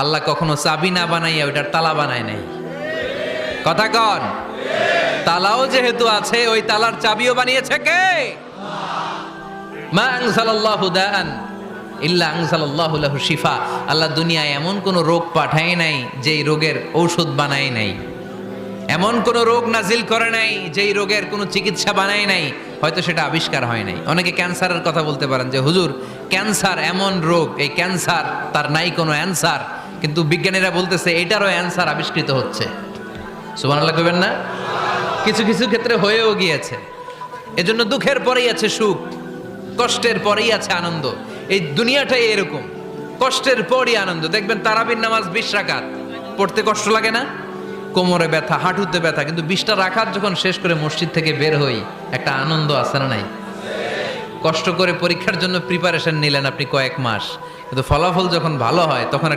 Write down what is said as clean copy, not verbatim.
আল্লাহ কখনো চাবি না বানাইয়া ওইটার তালা বানায় নাই। কথা কন, তালাও যেহেতু আছে ওই তালার চাবিও বানিয়েছে কে? মা আনজালাল্লাহু দাআন ইল্লা আনজালাল্লাহু লাহু শিফা। আল্লাহ দুনিয়ায় এমন কোন রোগ পাঠায় নাই যেই রোগের ঔষধ বানায় নাই, এমন কোন রোগ নাজিল করে নাই যেই রোগের কোনো চিকিৎসা বানায় নাই, হয়তো সেটা আবিষ্কার হয় নাই। অনেকে ক্যান্সারের কথা বলতে পারেন যে হুজুর ক্যান্সার এমন রোগ, এই ক্যান্সার তার নাই কোনো অ্যান্সার, কিন্তু বিজ্ঞানীরা বলতেছে এটারও অ্যান্সার আবিষ্কৃত হচ্ছে। সুবহানাল্লাহ কইবেন না? কিছু কিছু ক্ষেত্রে হয়েও গিয়েছে। এজন্য দুঃখের পরেই আছে সুখ, কষ্টের পরেই আছে আনন্দ। এই দুনিয়াটাই এরকম, কষ্টের পরই আনন্দ। দেখবেন তারাবির নামাজ 20 রাকাত পড়তে কষ্ট লাগে না? কোমরে ব্যথা, হাঁটুতে ব্যথা, কিন্তু 20টা রাকাত যখন শেষ করে মসজিদ থেকে বের হই একটা আনন্দ আছে না নাই? কষ্ট করে পরীক্ষার জন্য প্রিপারেশন নিলেন আপনি কয়েক মাস, কিন্তু ফলাফল যখন ভালো হয় তখন